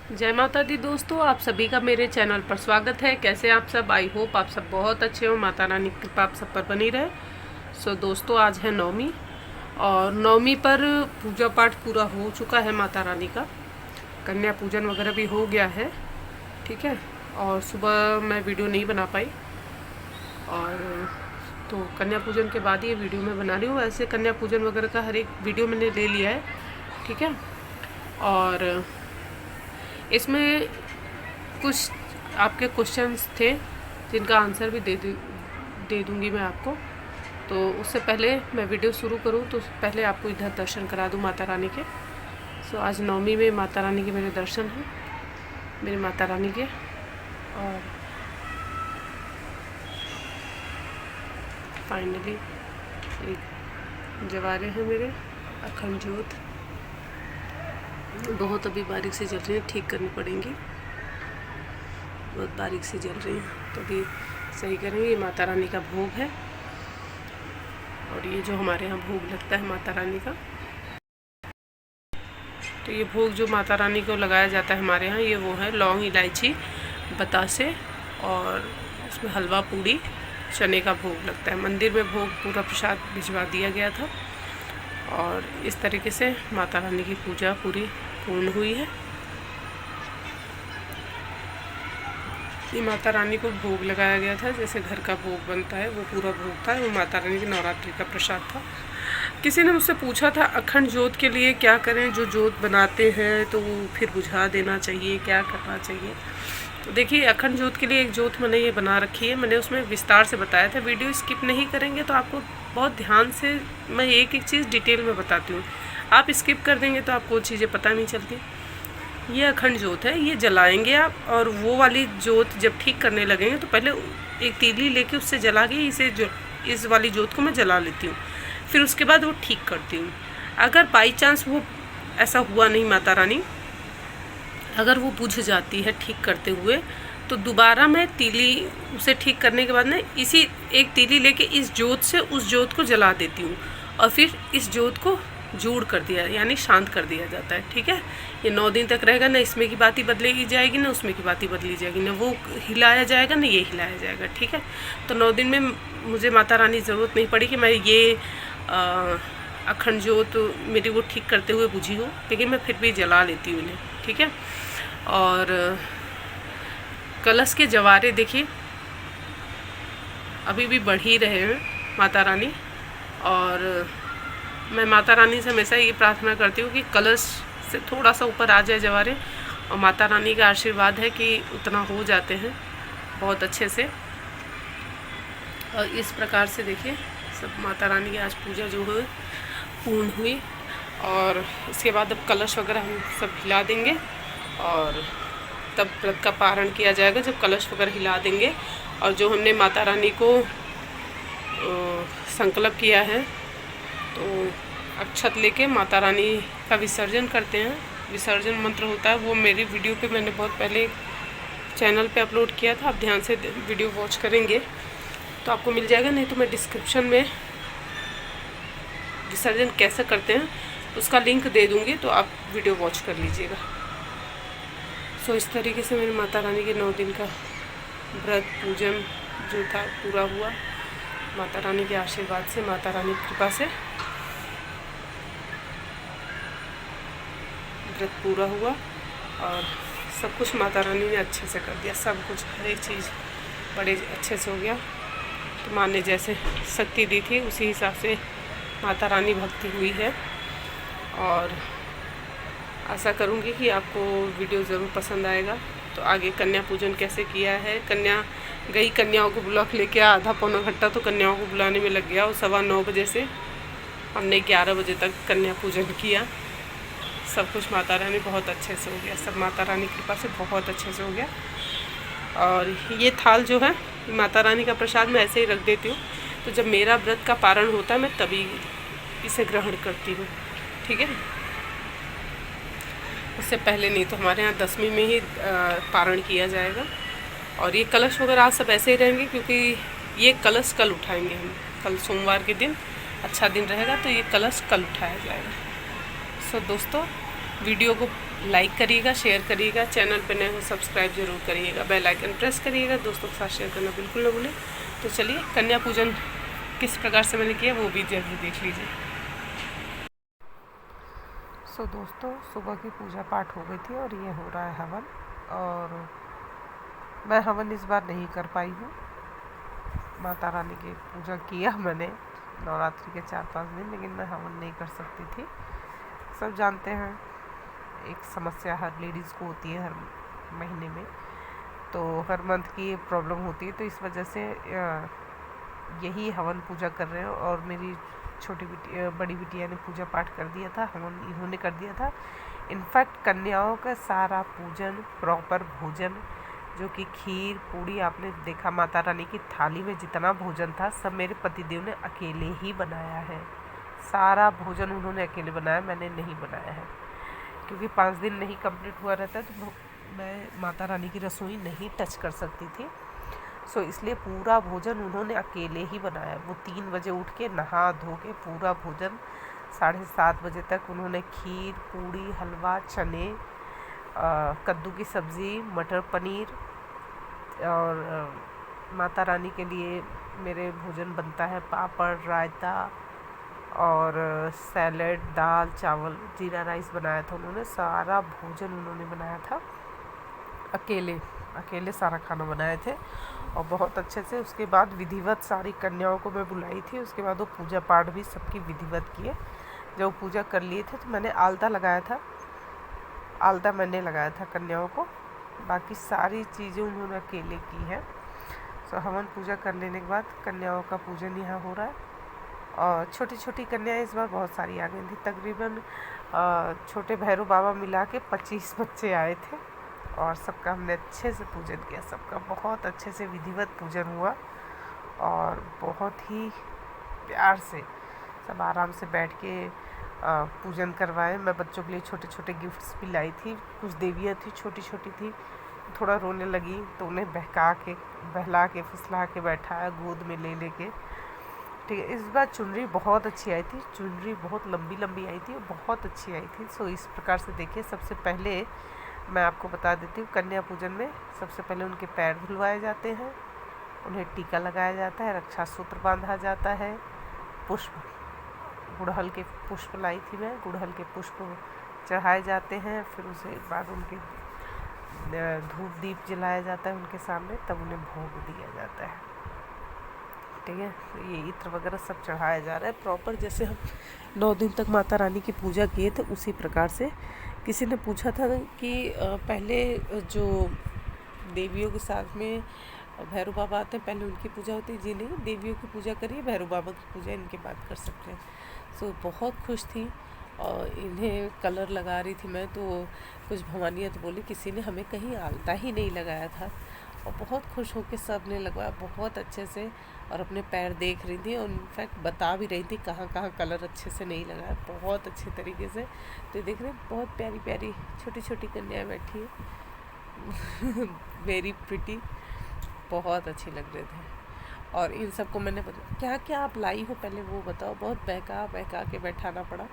जय माता दी दोस्तों, आप सभी का मेरे चैनल पर स्वागत है। कैसे आप सब? आई होप आप सब बहुत अच्छे हो। माता रानी की कृपा आप सब पर बनी रहे। सो दोस्तों, आज है नवमी और नवमी पर पूजा पाठ पूरा हो चुका है। माता रानी का कन्या पूजन वगैरह भी हो गया है, ठीक है। और सुबह मैं वीडियो नहीं बना पाई, और तो कन्या पूजन के बाद ये वीडियो मैं बना रही हूँ। ऐसे कन्या पूजन वगैरह का हर एक वीडियो मैंने ले लिया है, ठीक है। और इसमें कुछ आपके क्वेश्चंस थे जिनका आंसर भी दे दूँगी मैं आपको। तो उससे पहले मैं वीडियो शुरू करूँ तो पहले आपको इधर दर्शन करा दूँ माता रानी के। सो आज नवमी में माता रानी के मेरे दर्शन हैं, मेरी माता रानी के। और फाइनली एक जवारे हैं मेरे, अखंड ज्योत बहुत अभी बारीक से जल रही हैं, ठीक करनी पड़ेंगी। बहुत बारीक से जल रही हैं तो अभी सही करेंगे। ये माता रानी का भोग है, और ये जो हमारे यहाँ भोग लगता है माता रानी का, तो ये भोग जो माता रानी को लगाया जाता है हमारे यहाँ, ये वो है लौंग, इलायची, बतासे, और उसमें हलवा पूड़ी चने का भोग लगता है। मंदिर में भोग पूरा प्रसाद भिजवा दिया गया था, और इस तरीके से माता रानी की पूजा पूरी पूर्ण हुई है। ये माता रानी को भोग लगाया गया था, जैसे घर का भोग बनता है वो पूरा भोग था। वो माता रानी की नवरात्रि का प्रसाद था। किसी ने मुझसे पूछा था अखंड ज्योत के लिए क्या करें, जो ज्योत बनाते हैं तो वो फिर बुझा देना चाहिए, क्या करना चाहिए। तो देखिए, अखंड ज्योत के लिए एक ज्योत मैंने ये बना रखी है। मैंने उसमें विस्तार से बताया था। वीडियो स्किप नहीं करेंगे तो आपको बहुत ध्यान से मैं एक एक चीज़ डिटेल में बताती हूँ। आप स्किप कर देंगे तो आपको चीज़ें पता नहीं चलती। ये अखंड ज्योत है, ये जलाएंगे आप। और वो वाली ज्योत जब ठीक करने लगेंगे तो पहले एक तीली लेके उससे जला के इस वाली ज्योत को मैं जला लेती हूँ, फिर उसके बाद वो ठीक करती हूँ। अगर बाई चांस वो ऐसा हुआ नहीं, माता रानी अगर वो बुझ जाती है ठीक करते हुए, तो दोबारा मैं तीली उसे ठीक करने के बाद ना इसी एक तीली लेके इस ज्योत से उस ज्योत को जला देती हूँ, और फिर इस ज्योत को जूड़ कर दिया, यानी शांत कर दिया जाता है, ठीक है। ये 9 दिन तक रहेगा। ना इसमें की बाती बदलेगी जाएगी, ना उसमें की बाती बदली जाएगी, ना वो हिलाया जाएगा, ना ये हिलाया जाएगा, ठीक है। तो 9 दिन में मुझे माता रानी ज़रूरत नहीं पड़ी कि मैं ये अखंड ज्योत मेरी वो ठीक करते हुए बुझी हो, लेकिन मैं फिर भी जला लेती हूँ इन्हें, ठीक है। और कलश के जवारे देखिए अभी भी बढ़ ही रहे हैं माता रानी। और मैं माता रानी से हमेशा ये प्रार्थना करती हूँ कि कलश से थोड़ा सा ऊपर आ जाए जवारे, और माता रानी का आशीर्वाद है कि उतना हो जाते हैं बहुत अच्छे से। और इस प्रकार से देखिए सब माता रानी की आज पूजा जो है पूर्ण हुई। और इसके बाद अब कलश वगैरह हम सब हिला देंगे, और तब व्रत का पारण किया जाएगा जब कलश वगैरह हिला देंगे। और जो हमने माता रानी को संकल्प किया है, तो अक्षत लेके माता रानी का विसर्जन करते हैं। विसर्जन मंत्र होता है, वो मेरी वीडियो पे मैंने बहुत पहले चैनल पे अपलोड किया था। आप ध्यान से वीडियो वॉच करेंगे तो आपको मिल जाएगा, नहीं तो मैं डिस्क्रिप्शन में विसर्जन कैसे करते हैं उसका लिंक दे दूँगी, तो आप वीडियो वॉच कर लीजिएगा। सो इस तरीके से मेरी माता रानी के 9 दिन का व्रत पूजन जो था पूरा हुआ। माता रानी के आशीर्वाद से, माता रानी की कृपा से व्रत पूरा हुआ, और सब कुछ माता रानी ने अच्छे से कर दिया। सब कुछ, हर एक चीज़ बड़े अच्छे से हो गया। तो माँ ने जैसे शक्ति दी थी उसी हिसाब से माता रानी भक्ति हुई है। और आशा करूँगी कि आपको वीडियो ज़रूर पसंद आएगा। तो आगे कन्या पूजन कैसे किया है, कन्याओं को बुला लेके आधा पौना घंटा तो कन्याओं को बुलाने में लग गया, और 9:15 बजे से हमने 11 बजे तक कन्या पूजन किया। सब कुछ माता रानी बहुत अच्छे से हो गया, सब माता रानी की कृपा से बहुत अच्छे से हो गया। और ये थाल जो है माता रानी का प्रसाद मैं ऐसे ही रख देती हूँ, तो जब मेरा व्रत का पारण होता है मैं तभी इसे ग्रहण करती हूँ, ठीक है। उससे पहले नहीं, तो हमारे यहाँ 10वीं में ही पारण किया जाएगा। और ये कलश वगैरह आज सब ऐसे ही रहेंगे, क्योंकि ये कलश कल उठाएंगे हम। कल सोमवार के दिन अच्छा दिन रहेगा, तो ये कलश कल उठाया जाएगा। सो दोस्तों, वीडियो को लाइक करिएगा, शेयर करिएगा, चैनल पर नए हो सब्सक्राइब जरूर करिएगा, बेल आइकन प्रेस करिएगा, दोस्तों के साथ शेयर करना बिल्कुल न भूलें। तो चलिए कन्या पूजन किस प्रकार से मैंने किया वो भी जरूर देख लीजिए। सो दोस्तों सुबह की पूजा पाठ हो गई थी और ये हो रहा है हवन। और मैं हवन इस बार नहीं कर पाई हूँ। माता रानी की पूजा किया मैंने नवरात्रि के 4-5 दिन, लेकिन मैं हवन नहीं कर सकती थी। सब जानते हैं एक समस्या हर लेडीज़ को होती है हर महीने में, तो हर मंथ की प्रॉब्लम होती है। तो इस वजह से यही हवन पूजा कर रहे हो। और मेरी छोटी बड़ी बिटिया ने पूजा पाठ कर दिया था, हवन इन्होंने कर दिया था। इनफैक्ट कन्याओं का सारा पूजन, प्रॉपर भोजन, जो कि खीर पूड़ी आपने देखा माता रानी की थाली में जितना भोजन था सब मेरे पतिदेव ने अकेले ही बनाया है। सारा भोजन उन्होंने अकेले बनाया, मैंने नहीं बनाया है, क्योंकि 5 दिन नहीं कंप्लीट हुआ रहता तो मैं माता रानी की रसोई नहीं टच कर सकती थी। सो इसलिए पूरा भोजन उन्होंने अकेले ही बनाया। वो 3 बजे उठ के नहा धो के पूरा भोजन 7:30 बजे तक उन्होंने खीर पूड़ी हलवा चने कद्दू की सब्ज़ी मटर पनीर और माता रानी के लिए मेरे भोजन बनता है पापड़ रायता और सैलेड दाल चावल जीरा राइस बनाया था उन्होंने। सारा भोजन उन्होंने बनाया था अकेले सारा खाना बनाए थे और बहुत अच्छे से। उसके बाद विधिवत सारी कन्याओं को मैं बुलाई थी। उसके बाद वो पूजा पाठ भी सबकी विधिवत किए। जब पूजा कर लिए थे तो मैंने आलता लगाया था, आलता मैंने लगाया था कन्याओं को, बाकी सारी चीज़ें उन्होंने अकेले की है। सो हवन पूजा कर लेने के बाद कन्याओं का पूजन यहाँ हो रहा है। और छोटी छोटी कन्याएं इस बार बहुत सारी आ गई थी, तकरीबन छोटे भैरव बाबा मिला के 25 बच्चे आए थे और सबका हमने अच्छे से पूजन किया। सबका बहुत अच्छे से विधिवत पूजन हुआ और बहुत ही प्यार से सब आराम से बैठ के पूजन करवाए। मैं बच्चों के लिए छोटे छोटे गिफ्ट्स भी लाई थी। कुछ देवियाँ थी छोटी छोटी थी, थोड़ा रोने लगी तो उन्हें बहला के फुसला के बैठाया गोद में ले लेके। ठीक है, इस बार चुनरी बहुत अच्छी आई थी, चुनरी बहुत लंबी लंबी आई थी और बहुत अच्छी आई थी। सो इस प्रकार से देखिए, सबसे पहले मैं आपको बता देती हूँ कन्या पूजन में सबसे पहले उनके पैर धुलवाए जाते हैं, उन्हें टीका लगाया जाता है, रक्षा सूत्र बांधा जाता है, पुष्प गुड़हल के पुष्प लाई थी मैं, गुड़हल के पुष्प चढ़ाए जाते हैं। फिर उसके बाद उनके धूप दीप जलाया जाता है उनके सामने, तब उन्हें भोग दिया जाता है। ठीक है, तो ये इत्र वगैरह सब चढ़ाया जा रहा है प्रॉपर, जैसे हम 9 दिन तक माता रानी की पूजा किए थे उसी प्रकार से। किसी ने पूछा था कि पहले जो देवियों के साथ में भैरव बाबा आते हैं पहले उनकी पूजा होती है। जी नहीं, देवियों की पूजा करिए, भैरव बाबा की पूजा इनके बाद कर सकते हैं। सो बहुत खुश थी और इन्हें कलर लगा रही थी मैं, तो कुछ भवानियाँ तो बोली किसी ने हमें कहीं आलता ही नहीं लगाया था। और बहुत खुश होकर सब ने लगवाया बहुत अच्छे से और अपने पैर देख रही थी और इनफैक्ट बता भी रही थी कहाँ कहाँ कलर अच्छे से नहीं लगाया, बहुत अच्छे तरीके से। तो देख रहे बहुत प्यारी प्यारी छोटी छोटी कन्याएं बैठी है वेरी प्रिटी, बहुत अच्छी लग रहे थे। और इन सबको मैंने बताया क्या क्या आप लाई हो पहले वो बताओ, बहुत बहका के बैठाना पड़ा।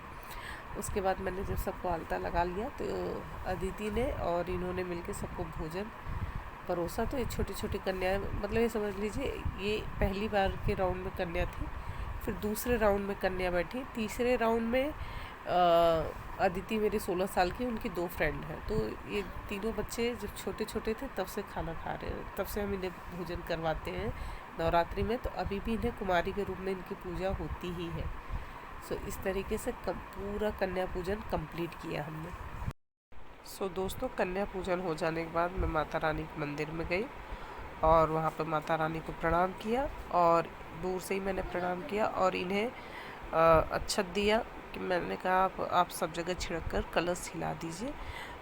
उसके बाद मैंने जब सबको आलता लगा लिया तो अदिति ने और इन्होंने मिलके सबको भोजन परोसा। तो ये छोटी छोटी कन्याएं, मतलब ये समझ लीजिए ये पहली बार के राउंड में कन्या थी, फिर दूसरे राउंड में कन्या बैठी, तीसरे राउंड में अदिति मेरी 16 साल की, उनकी 2 फ्रेंड हैं। तो ये तीनों बच्चे जब छोटे छोटे थे तब से खाना खा रहे हैं, तब से हम इन्हें भोजन करवाते हैं नवरात्रि में। तो अभी भी इन्हें कुमारी के रूप में इनकी पूजा होती ही है। सो इस तरीके से पूरा कन्या पूजन कंप्लीट किया हमने। सो दोस्तों कन्या पूजन हो जाने के बाद मैं माता रानी के मंदिर में गई और वहाँ पर माता रानी को प्रणाम किया और दूर से ही मैंने प्रणाम किया और इन्हें अक्षत दिया कि मैंने कहा आप सब जगह छिड़क कर कलश हिला दीजिए।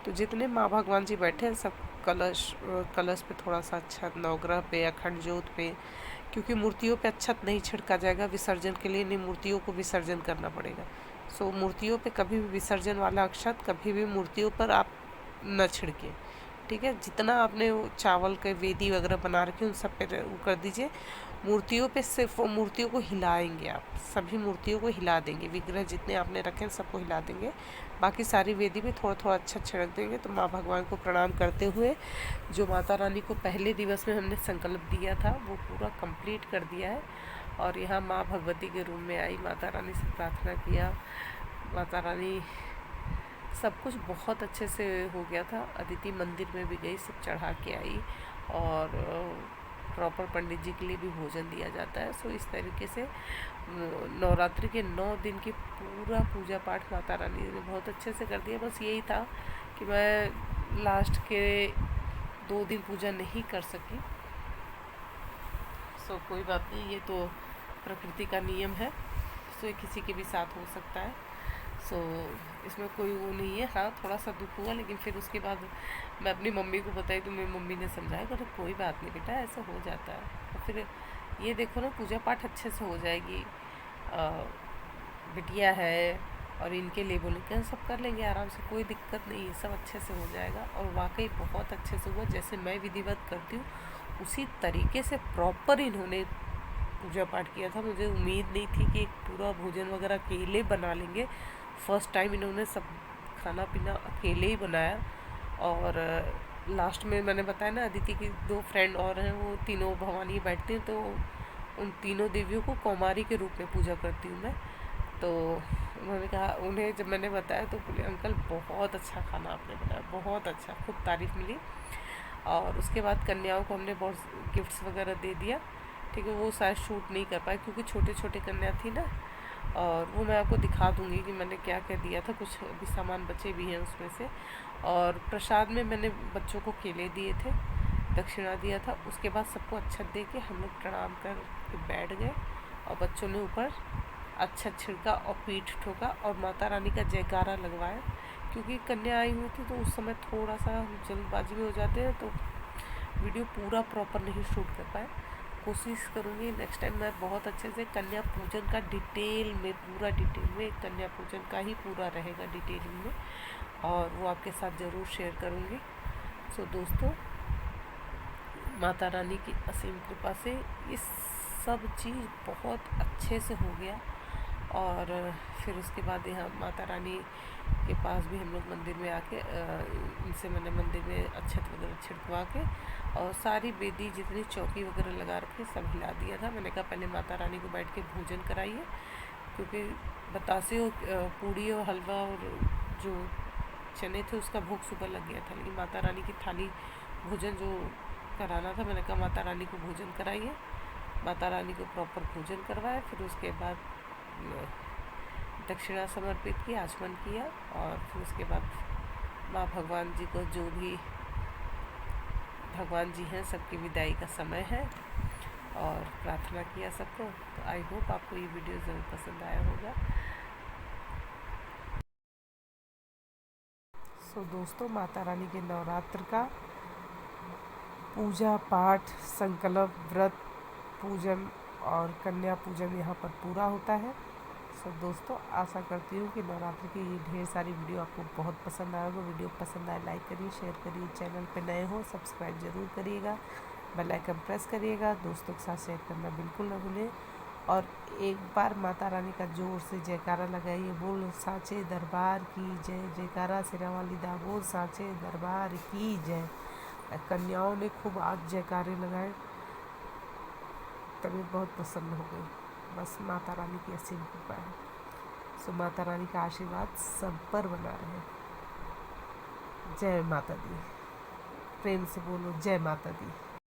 तो जितने माँ भगवान जी बैठे हैं सब कलश पे थोड़ा सा अक्षत, नवग्रह पे, अखंड ज्योत पे, क्योंकि मूर्तियों पे अक्षत नहीं छिड़का जाएगा विसर्जन के लिए, नहीं मूर्तियों को विसर्जन करना पड़ेगा। सो मूर्तियों पे कभी भी विसर्जन वाला अक्षत कभी भी मूर्तियों पर आप न छिड़के। ठीक है, जितना आपने चावल के वेदी वगैरह बना रखे उन सब पे वो कर दीजिए मूर्तियों पे सिर्फ मूर्तियों को हिलाएंगे आप, सभी मूर्तियों को हिला देंगे, विग्रह जितने आपने रखे हैं सबको हिला देंगे, बाकी सारी वेदी में थोड़ा थोड़ा अच्छा छिड़क देंगे। तो माँ भगवान को प्रणाम करते हुए जो माता रानी को पहले दिवस में हमने संकल्प दिया था वो पूरा कंप्लीट कर दिया है। और यहाँ माँ भगवती के रूम में आई, माता रानी से प्रार्थना किया। माता रानी सब कुछ बहुत अच्छे से हो गया था। अदिति मंदिर में भी गई, सब चढ़ा के आई, और प्रॉपर पंडित जी के लिए भी भोजन दिया जाता है। सो इस तरीके से नवरात्रि के 9 दिन की पूरा पूजा पाठ माता रानी ने बहुत अच्छे से कर दिया। बस यही था कि मैं लास्ट के 2 दिन पूजा नहीं कर सकी। सो कोई बात नहीं, ये तो प्रकृति का नियम है, सो ये किसी के भी साथ हो सकता है। सो इसमें कोई वो नहीं है। हाँ, थोड़ा सा दुख हुआ, लेकिन फिर उसके बाद मैं अपनी मम्मी को बताई तो मेरी मम्मी ने समझाया कि कोई बात नहीं बेटा, ऐसा हो जाता है। और फिर ये देखो ना, पूजा पाठ अच्छे से हो जाएगी। बिटिया है और इनके लिए बोले कि सब कर लेंगे आराम से, कोई दिक्कत नहीं है, सब अच्छे से हो जाएगा। और वाकई बहुत अच्छे से हुआ। जैसे मैं विधिवत करती हूँ उसी तरीके से प्रॉपर इन्होंने पूजा पाठ किया था। मुझे उम्मीद नहीं थी कि पूरा भोजन वगैरह अकेले बना लेंगे। फर्स्ट टाइम इन्होंने सब खाना पीना अकेले ही बनाया। और लास्ट में मैंने बताया ना, अदिति की 2 फ्रेंड और हैं, वो तीनों भवानी बैठती हैं, तो उन तीनों देवियों को कौमारी के रूप में पूजा करती हूँ मैं। तो उन्होंने कहा, उन्हें जब मैंने बताया तो बोले अंकल बहुत अच्छा खाना आपने बनाया, बहुत अच्छा, खूब तारीफ़ मिली। और उसके बाद कन्याओं को हमने बहुत गिफ्ट्स वगैरह दे दिया। ठीक है, वो शायद शूट नहीं कर पाए क्योंकि छोटे छोटे कन्या थी ना। और वो मैं आपको दिखा दूँगी कि मैंने क्या क्या दिया था, कुछ अभी सामान बचे भी हैं उसमें से। और प्रसाद में मैंने बच्चों को केले दिए थे, दक्षिणा दिया था। उसके बाद सबको अक्षत दे के हम लोग प्रणाम कर के बैठ गए, और बच्चों ने ऊपर अक्षत छिड़का और पीठ ठोका और माता रानी का जयकारा लगवाया। क्योंकि कन्या आई हुई थी तो उस समय थोड़ा सा जल्दबाजी में हो जाते हैं, तो वीडियो पूरा प्रॉपर नहीं शूट कर पाए। कोशिश करूँगी नेक्स्ट टाइम मैं बहुत अच्छे से कन्या पूजन का डिटेल में, पूरा डिटेल में कन्या पूजन का ही पूरा रहेगा डिटेलिंग में, और वो आपके साथ ज़रूर शेयर करूँगी। सो दोस्तों, माता रानी की असीम कृपा से ये सब चीज़ बहुत अच्छे से हो गया। और फिर उसके बाद यहाँ माता रानी के पास भी हम लोग मंदिर में आके इनसे मैंने मंदिर में अक्षत वगैरह छिड़कवा के और सारी वेदी जितनी चौकी वगैरह लगा रखे सब हिला दिया था। मैंने कहा पहले माता रानी को बैठ के भोजन कराइए, क्योंकि बतासे और पूड़ी और हलवा और जो चने थे उसका भोग सुबह लग गया था, लेकिन माता रानी की थाली भोजन जो कराना था, मैंने कहा माता रानी को भोजन कराइए। माता रानी को प्रॉपर भोजन करवाया। फिर उसके बाद दक्षिणा समर्पित की, आचमन किया, और फिर उसके बाद माँ भगवान जी को, जो भी भगवान जी हैं सबकी विदाई का समय है, और प्रार्थना किया सबको। तो आई होप आपको ये वीडियो ज़रूर पसंद आया होगा। सो दोस्तों, माता रानी के नवरात्र का पूजा पाठ, संकल्प, व्रत, पूजन और कन्या पूजन यहाँ पर पूरा होता है। सो दोस्तों, आशा करती हूँ कि नवरात्रि की ये ढेर सारी वीडियो आपको बहुत पसंद आएगा। वीडियो पसंद आए लाइक करिए, शेयर करिए, चैनल पे नए हो सब्सक्राइब ज़रूर करिएगा, बेल आइकन प्रेस करिएगा, दोस्तों के साथ शेयर करना बिल्कुल न भूलें। और एक बार माता रानी का जोर से जयकारा लगाइए, बोल साचे दरबार की जय। जयकारा सिरा वाली दा, बोल साचे दरबार की जय। कन्याओं ने खूब आज जयकारे लगाए, तबीयत बहुत प्रसन्न हो गई। बस माता रानी की असीम कृपा है। सो माता रानी का आशीर्वाद सब पर बना रहे। जय माता दी। प्रेम से बोलो जय माता दी।